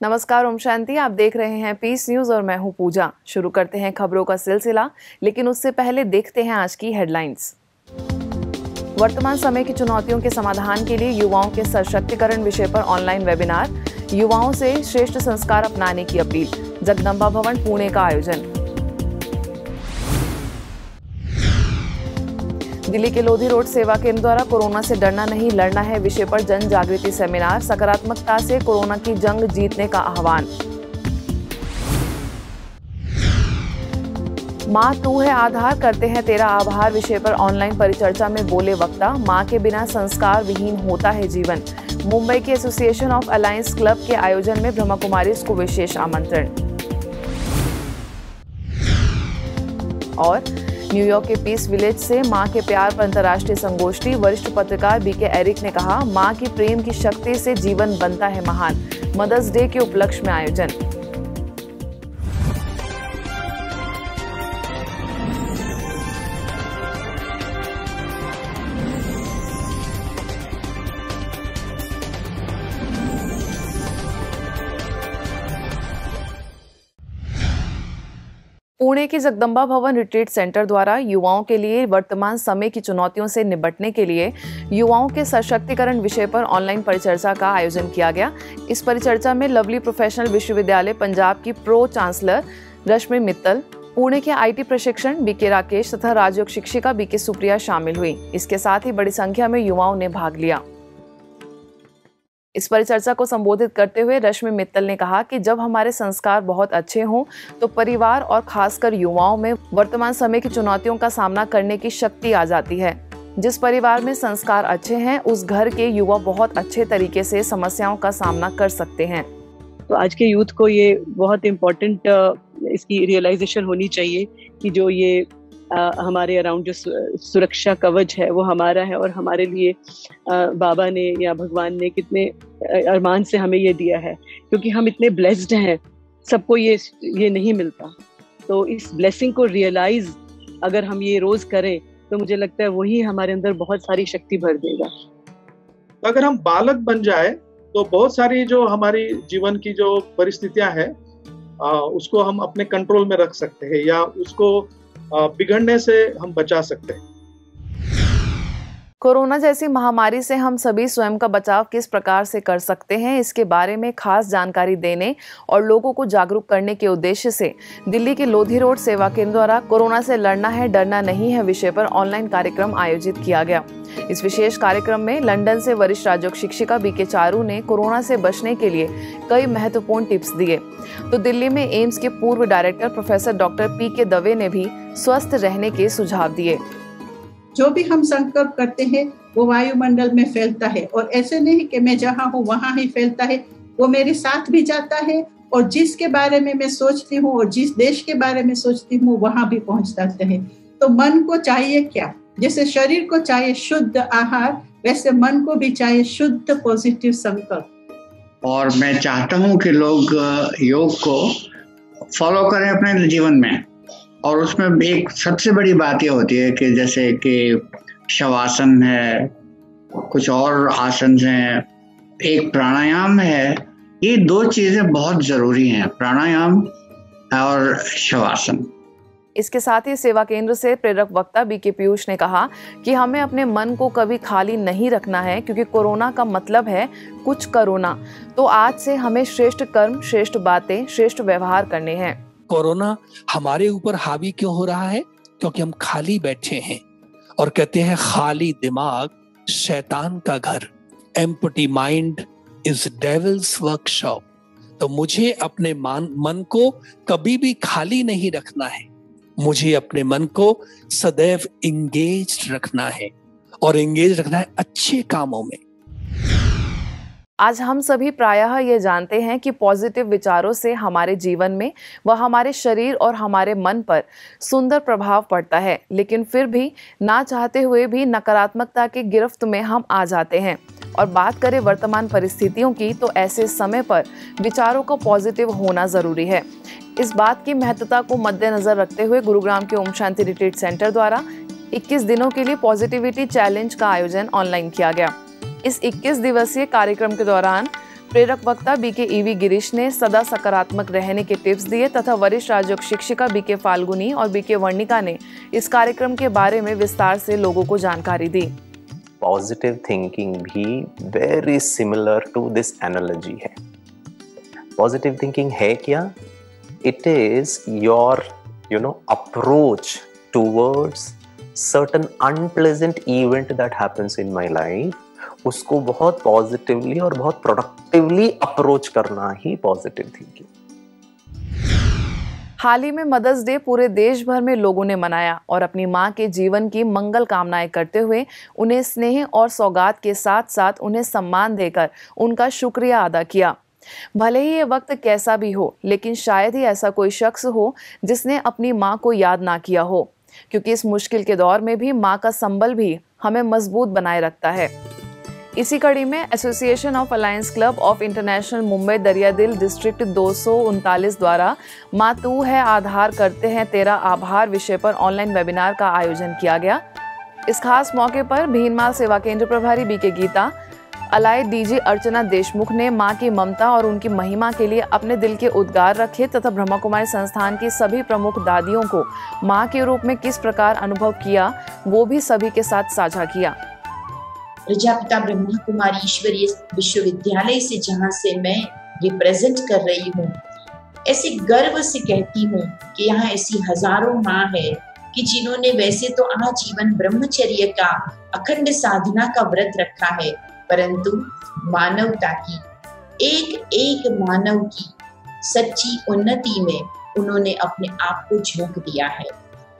नमस्कार, ओम शांति। आप देख रहे हैं पीस न्यूज और मैं हूं पूजा। शुरू करते हैं खबरों का सिलसिला, लेकिन उससे पहले देखते हैं आज की हेडलाइंस। वर्तमान समय की चुनौतियों के समाधान के लिए युवाओं के सशक्तिकरण विषय पर ऑनलाइन वेबिनार, युवाओं से श्रेष्ठ संस्कार अपनाने की अपील, जगदम्बा भवन पुणे का आयोजन। दिल्ली के लोधी रोड सेवा केंद्र द्वारा कोरोना से डरना नहीं लड़ना है विषय पर जन जागृति सेमिनार, सकारात्मकता से कोरोना की जंग जीतने का आह्वान। माँ तू है आधार, करते हैं तेरा आभार विषय पर ऑनलाइन परिचर्चा में बोले वक्ता, माँ के बिना संस्कार विहीन होता है जीवन। मुंबई के एसोसिएशन ऑफ अलायंस क्लब के आयोजन में ब्रह्मा कुमारीज को विशेष आमंत्रण। और न्यूयॉर्क के पीस विलेज से मां के प्यार पर अंतर्राष्ट्रीय संगोष्ठी, वरिष्ठ पत्रकार बीके एरिक ने कहा, मां की प्रेम की शक्ति से जीवन बनता है महान। मदर्स डे के उपलक्ष्य में आयोजन। पुणे के जगदम्बा भवन रिट्रीट सेंटर द्वारा युवाओं के लिए वर्तमान समय की चुनौतियों से निपटने के लिए युवाओं के सशक्तिकरण विषय पर ऑनलाइन परिचर्चा का आयोजन किया गया। इस परिचर्चा में लवली प्रोफेशनल विश्वविद्यालय पंजाब की प्रो चांसलर रश्मि मित्तल, पुणे के आईटी प्रशिक्षण बीके राकेश तथा राजयोग शिक्षिका बीके सुप्रिया शामिल हुई। इसके साथ ही बड़ी संख्या में युवाओं ने भाग लिया। इस परिचर्चा को संबोधित करते हुए रश्मि मित्तल ने कहा कि जब हमारे संस्कार बहुत अच्छे हों तो परिवार और खासकर युवाओं में वर्तमान समय की चुनौतियों का सामना करने की शक्ति आ जाती है। जिस परिवार में संस्कार अच्छे हैं उस घर के युवा बहुत अच्छे तरीके से समस्याओं का सामना कर सकते हैं। तो आज के यूथ को ये बहुत इम्पोर्टेंट इसकी रियलाइजेशन होनी चाहिए कि जो ये हमारे अराउंड जो सुरक्षा कवच है वो हमारा है, और हमारे लिए बाबा ने या भगवान ने कितने अरमान से हमें ये दिया है, क्योंकि हम इतने ब्लेस्ड हैं, सबको ये नहीं मिलता। तो इस ब्लेसिंग को रियलाइज अगर हम ये रोज करें तो मुझे लगता है वही हमारे अंदर बहुत सारी शक्ति भर देगा। अगर हम बालक बन जाए तो बहुत सारी जो हमारी जीवन की जो परिस्थितियां हैं उसको हम अपने कंट्रोल में रख सकते हैं या उसको बिगड़ने से हम बचा सकते हैं। कोरोना जैसी महामारी से हम सभी स्वयं का बचाव किस प्रकार से कर सकते हैं, इसके बारे में खास जानकारी देने और लोगों को जागरूक करने के उद्देश्य से दिल्ली के लोधी रोड सेवा केंद्र द्वारा कोरोना से लड़ना है डरना नहीं है विषय पर ऑनलाइन कार्यक्रम आयोजित किया गया। इस विशेष कार्यक्रम में लंदन से वरिष्ठ राजयोग शिक्षिका बीके चारू ने कोरोना से बचने के लिए कई महत्वपूर्ण टिप्स दिए, तो दिल्ली में एम्स के पूर्व डायरेक्टर प्रोफेसर डॉक्टर पीके दवे ने भी स्वस्थ रहने के सुझाव दिए। जो भी हम संकल्प करते हैं वो वायुमंडल में फैलता है, और ऐसे नहीं कि मैं जहाँ हूँ वहाँ ही फैलता है, वो मेरे साथ भी जाता है, और जिसके बारे में मैं सोचती हूँ और जिस देश के बारे में सोचती हूँ वहाँ भी पहुँच जाता है। तो मन को चाहिए क्या? जैसे शरीर को चाहिए शुद्ध आहार, वैसे मन को भी चाहिए शुद्ध पॉजिटिव संकल्प। और मैं चाहता हूँ कि लोग योग को फॉलो करें अपने जीवन में, और उसमें एक सबसे बड़ी बात ये होती है कि जैसे कि शवासन है, कुछ और आसन हैं, एक प्राणायाम है। ये दो चीजें बहुत जरूरी हैं, प्राणायाम और शवासन। इसके साथ ही सेवा केंद्र से प्रेरक वक्ता बीके पीयूष ने कहा कि हमें अपने मन को कभी खाली नहीं रखना है, क्योंकि कोरोना का मतलब है कुछ करोना। तो आज से हमें श्रेष्ठ कर्म, श्रेष्ठ बातें, श्रेष्ठ व्यवहार करने हैं। कोरोना हमारे ऊपर हावी क्यों हो रहा है? क्योंकि हम खाली बैठे हैं, और कहते हैं खाली दिमाग शैतान का घर, empty mind is devils workshop. तो मुझे अपने मन को कभी भी खाली नहीं रखना है, मुझे अपने मन को सदैव इंगेज रखना है, और इंगेज रखना है अच्छे कामों में। आज हम सभी प्रायः ये जानते हैं कि पॉजिटिव विचारों से हमारे जीवन में व हमारे शरीर और हमारे मन पर सुंदर प्रभाव पड़ता है, लेकिन फिर भी ना चाहते हुए भी नकारात्मकता की गिरफ्त में हम आ जाते हैं। और बात करें वर्तमान परिस्थितियों की, तो ऐसे समय पर विचारों का पॉजिटिव होना जरूरी है। इस बात की महत्वता को मद्देनजर रखते हुए गुरुग्राम के ओम शांति रिट्रीट सेंटर द्वारा 21 दिनों के लिए पॉजिटिविटी चैलेंज का आयोजन ऑनलाइन किया गया। इस 21 दिवसीय कार्यक्रम के दौरान प्रेरक वक्ता बीके ईवी गिरीश ने सदा सकारात्मक रहने के टिप्स दिए तथा वरिष्ठ राजयोग शिक्षिका बीके फाल्गुनी और बीके वर्णिका ने इस कार्यक्रम के बारे में विस्तार से लोगों को जानकारी दी। पॉजिटिव थिंकिंग भी very similar to this analogy है। पॉजिटिव थिंकिंग है क्या? It is your approach towards certain unpleasant event that happens in my life, उसको बहुत पॉजिटिवली और बहुत प्रोडक्टिवली अप्रोच करना ही पॉजिटिव थिंकिंग। हाल ही में मदर्स डे पूरे देश भर में लोगों ने मनाया और अपनी मां के जीवन की मंगल कामनाएं करते हुए उन्हें स्नेह और सौगात के साथ साथ उन्हें सम्मान देकर उनका शुक्रिया अदा किया। भले ही ये वक्त कैसा भी हो, लेकिन शायद ही ऐसा कोई शख्स हो जिसने अपनी मां को याद ना किया हो, क्योंकि इस मुश्किल के दौर में भी मां का संबल भी हमें मजबूत बनाए रखता है। इसी कड़ी में association of alliance club of international Mumbai दरियादिल डिस्ट्रिक्ट 239 द्वारा माँ तू है आधार करते हैं तेरा आभार विषय पर ऑनलाइन वेबिनार का आयोजन किया गया। इस खास मौके पर भीनमाल सेवा केंद्र प्रभारी बीके गीता, अलाय डीजी अर्चना देशमुख ने मां की ममता और उनकी महिमा के लिए अपने दिल के उद्गार रखे तथा ब्रह्मा कुमारी संस्थान की सभी प्रमुख दादियों को मां के रूप में किस प्रकार अनुभव किया वो भी सभी के साथ साझा किया। प्रजापिता ब्रह्मा कुमारी ईश्वरीय विश्वविद्यालय से जहां से मैं रिप्रेजेंट कर रही हूँ, ऐसे गर्व से कहती हूँ कि यहाँ ऐसी हजारों माँ है कि जिन्होंने वैसे तो आजीवन ब्रह्मचर्य का अखंड साधना का व्रत रखा है, परंतु मानवता की एक एक मानव की सच्ची उन्नति में उन्होंने अपने आप को झोंक दिया है।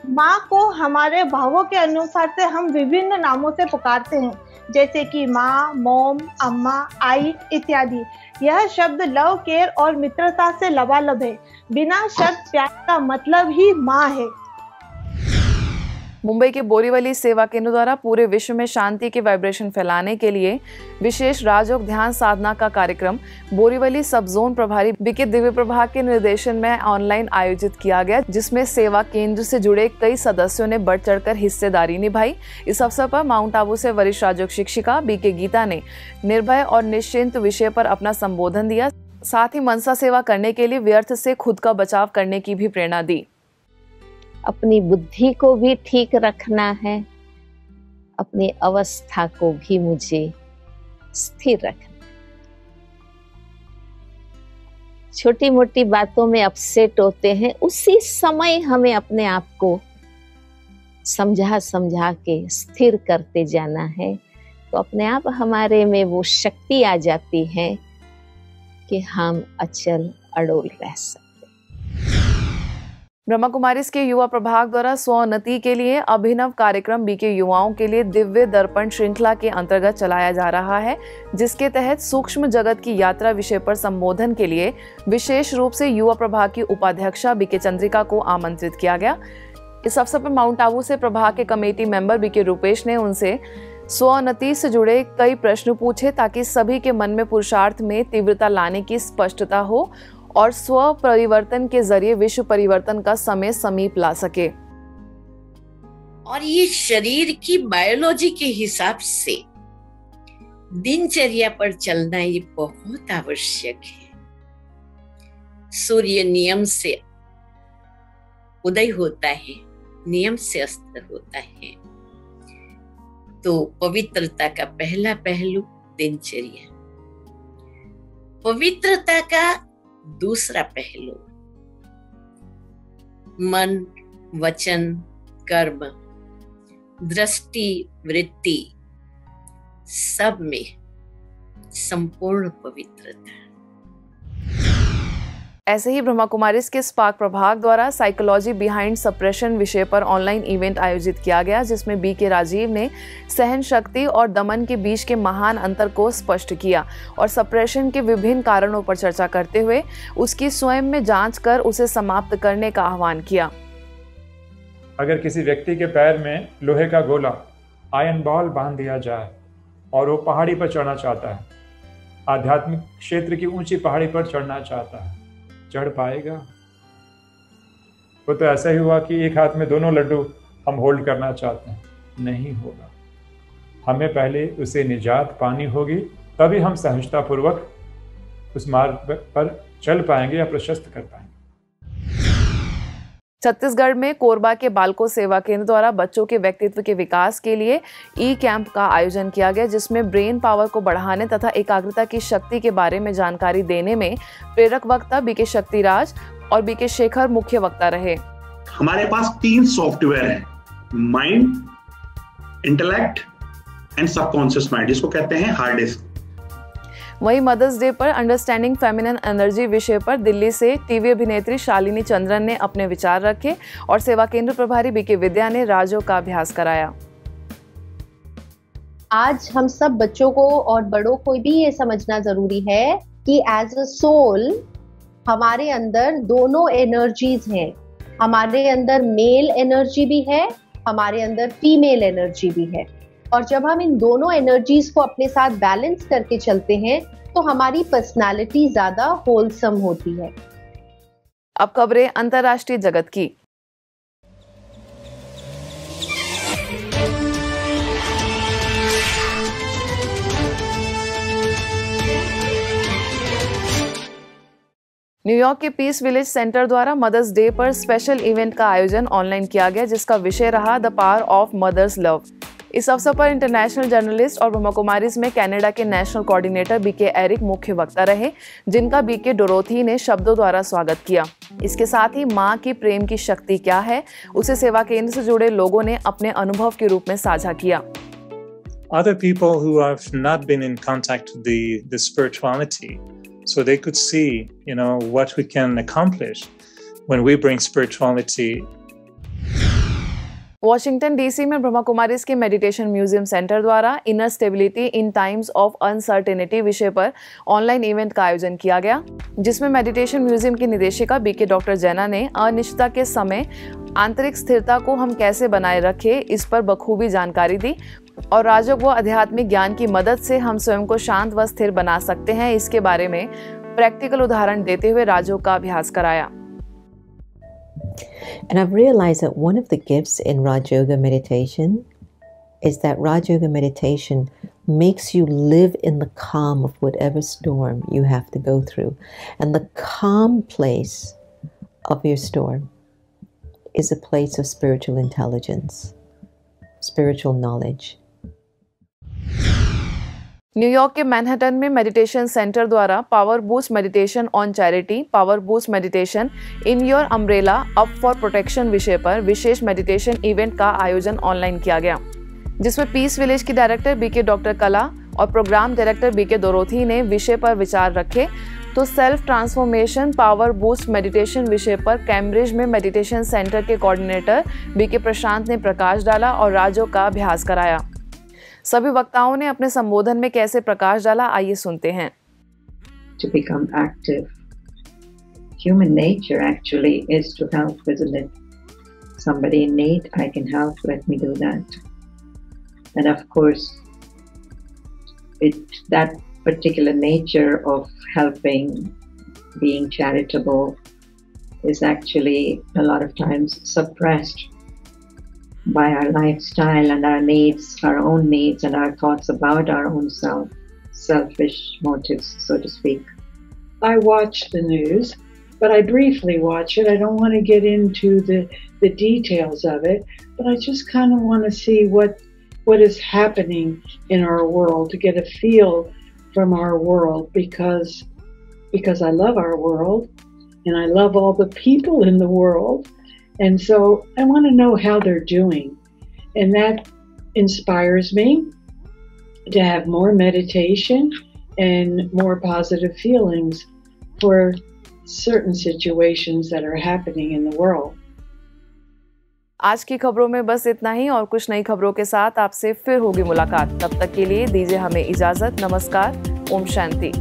माँ को हमारे भावों के अनुसार से हम विभिन्न नामों से पुकारते हैं, जैसे कि माँ, मोम, अम्मा, आई इत्यादि। यह शब्द लव, केयर और मित्रता से लबालब है। बिना शब्द प्यार का मतलब ही माँ है। मुंबई के बोरीवली सेवा केंद्र द्वारा पूरे विश्व में शांति के वाइब्रेशन फैलाने के लिए विशेष राजयोग ध्यान साधना का कार्यक्रम बोरीवली सब जोन प्रभारी बीके दिव्य प्रभा के निर्देशन में ऑनलाइन आयोजित किया गया, जिसमें सेवा केंद्र से जुड़े कई सदस्यों ने बढ़ चढ़कर हिस्सेदारी निभाई। इस अवसर पर माउंट आबू से वरिष्ठ राजयोग शिक्षिका बीके गीता ने निर्भय और निश्चिंत विषय पर अपना संबोधन दिया। साथ ही मनसा सेवा करने के लिए व्यर्थ से खुद का बचाव करने की भी प्रेरणा दी। अपनी बुद्धि को भी ठीक रखना है, अपनी अवस्था को भी मुझे स्थिर रखना। छोटी मोटी बातों में अपसेट होते हैं, उसी समय हमें अपने आप को समझा समझा के स्थिर करते जाना है, तो अपने आप हमारे में वो शक्ति आ जाती है कि हम अचल अड़ोल रह सकते। ब्रह्मा कुमारीज के युवा प्रभाग द्वारा स्वोन्नति के लिए अभिनव कार्यक्रम बीके युवाओं के लिए दिव्य दर्पण श्रृंखला के अंतर्गत चलाया जा रहा है, जिसके तहत सूक्ष्म जगत की यात्रा विषय पर संबोधन के लिए विशेष रूप से युवा प्रभाग की उपाध्यक्षा बीके चंद्रिका को आमंत्रित किया गया। इस अवसर पर माउंट आबू से प्रभाग के कमेटी मेंबर बीके रूपेश ने उनसे स्वोन्नति से जुड़े कई प्रश्न पूछे ताकि सभी के मन में पुरुषार्थ में तीव्रता लाने की स्पष्टता हो और स्व परिवर्तन के जरिए विश्व परिवर्तन का समय समीप ला सके। और ये शरीर की बायोलॉजी के हिसाब से दिनचर्या पर चलना ये बहुत आवश्यक है। सूर्य नियम से उदय होता है, नियम से अस्त होता है, तो पवित्रता का पहला पहलू दिनचर्या, पवित्रता का दूसरा पहलू मन, वचन, कर्म, दृष्टि, वृत्ति, सब में संपूर्ण पवित्रता। ऐसे ही ब्रह्मा कुमारीज के स्पार्क प्रभाग द्वारा साइकोलॉजी बिहाइंड सप्रेशन विषय पर ऑनलाइन इवेंट आयोजित किया गया, जिसमें बीके राजीव ने सहन शक्ति और दमन के बीच के महान अंतर को स्पष्ट किया और सप्रेशन के विभिन्न कारणों पर चर्चा करते हुए उसकी स्वयं में जांच कर उसे समाप्त करने का आह्वान किया। अगर किसी व्यक्ति के पैर में लोहे का गोला, आयरन बॉल बांध दिया जाए और वो पहाड़ी पर चढ़ना चाहता है, आध्यात्मिक क्षेत्र की ऊंची पहाड़ी पर चढ़ना चाहता है, चढ़ पाएगा? वो तो ऐसा ही हुआ कि एक हाथ में दोनों लड्डू हम होल्ड करना चाहते हैं, नहीं होगा। हमें पहले उसे निजात पानी होगी, तभी हम सहजतापूर्वक उस मार्ग पर चल पाएंगे या प्रशस्त कर पाएंगे। छत्तीसगढ़ में कोरबा के बालको सेवा केंद्र द्वारा बच्चों के व्यक्तित्व के विकास के लिए ई कैंप का आयोजन किया गया, जिसमें ब्रेन पावर को बढ़ाने तथा एकाग्रता की शक्ति के बारे में जानकारी देने में प्रेरक वक्ता बीके शक्तिराज और बीके शेखर मुख्य वक्ता रहे। हमारे पास 3 सॉफ्टवेयर हैं, mind, intellect and subconscious mind, जिसको कहते हैं हार्ड डिस्क। वहीं मदर्स डे पर अंडरस्टैंडिंग फेमिनिन एनर्जी विषय पर दिल्ली से टीवी अभिनेत्री शालिनी चंद्रन ने अपने विचार रखे और सेवा केंद्र प्रभारी बीके विद्या ने राजयोग का अभ्यास कराया। आज हम सब बच्चों को और बड़ों को भी ये समझना जरूरी है कि एज अ सोल हमारे अंदर दोनों एनर्जीज हैं। हमारे अंदर मेल एनर्जी भी है, हमारे अंदर फीमेल एनर्जी भी है, और जब हम इन दोनों एनर्जीज को अपने साथ बैलेंस करके चलते हैं तो हमारी पर्सनालिटी ज्यादा होलसम होती है। अब खबरें अंतर्राष्ट्रीय जगत की। न्यूयॉर्क के पीस विलेज सेंटर द्वारा मदर्स डे पर स्पेशल इवेंट का आयोजन ऑनलाइन किया गया, जिसका विषय रहा the power of mother's love. इस अवसर पर इंटरनेशनल जर्नलिस्ट और ब्रह्मा कुमारीज में कनाडा के नेशनल कोऑर्डिनेटर बीके एरिक मुख्य वक्ता रहे, जिनका बीके डोरोथी ने शब्दों द्वारा स्वागत किया। इसके साथ ही माँ की प्रेम की शक्ति क्या है, उसे सेवा केंद्र से जुड़े लोगों ने अपने अनुभव के रूप में साझा किया। Other people who have not been in contact with the spirituality, so they could see, what we can accomplish when we bring spirituality. Washington DC में ब्रह्मा कुमारीज के मेडिटेशन म्यूजियम सेंटर द्वारा inner stability in times of uncertainty विषय पर online event का आयोजन किया गया, जिसमें मेडिटेशन म्यूजियम की निदेशिका बीके डॉक्टर जैना ने अनिश्चितता के समय आंतरिक स्थिरता को हम कैसे बनाए रखें, इस पर बखूबी जानकारी दी और राजयोग व आध्यात्मिक ज्ञान की मदद से हम स्वयं को शांत व स्थिर बना सकते हैं, इसके बारे में प्रैक्टिकल उदाहरण देते हुए राजयोग का अभ्यास कराया। And I've realized that one of the gifts in Raj Yoga meditation is that Raj Yoga meditation makes you live in the calm of whatever storm you have to go through. And the calm place of your storm is a place of spiritual intelligence, spiritual knowledge. New York के Manhattan में meditation centre द्वारा power boost meditation on charity, power boost meditation in your umbrella up for protection विषय पर विशेष meditation event का आयोजन online किया गया, जिसमें पीस विलेज की डायरेक्टर बीके डॉक्टर कला और प्रोग्राम डायरेक्टर बीके डोरोथी ने विषय पर विचार रखे। तो self transformation power boost meditation विषय पर कैम्ब्रिज में मेडिटेशन सेंटर के कोऑर्डिनेटर बीके प्रशांत ने प्रकाश डाला और राजयोग का अभ्यास कराया। सभी वक्ताओं ने अपने संबोधन में कैसे प्रकाश डाला, आइए सुनते हैं। To become active. Human nature actually is to help, isn't it? Somebody in need, I can help, let me do that. And of course, that particular nature of helping, being charitable, is actually a lot of times suppressed by our lifestyle and our needs, our own needs and our thoughts about our own selfish motives, so to speak. I watch the news, but I briefly watch it. I don't want to get into the details of it, but I just kind of want to see what is happening in our world, to get a feel from our world, because I love our world and I love all the people in the world. And so I want to know how they're doing. And that inspires me to have more meditation and more positive feelings for certain situations that are happening in the world. आज की खबरों में बस इतना ही, और कुछ नई खबरों के साथ आपसे फिर होगी मुलाकात। तब तक के लिए दीजिए हमें इजाजत। नमस्कार। ओम शांति।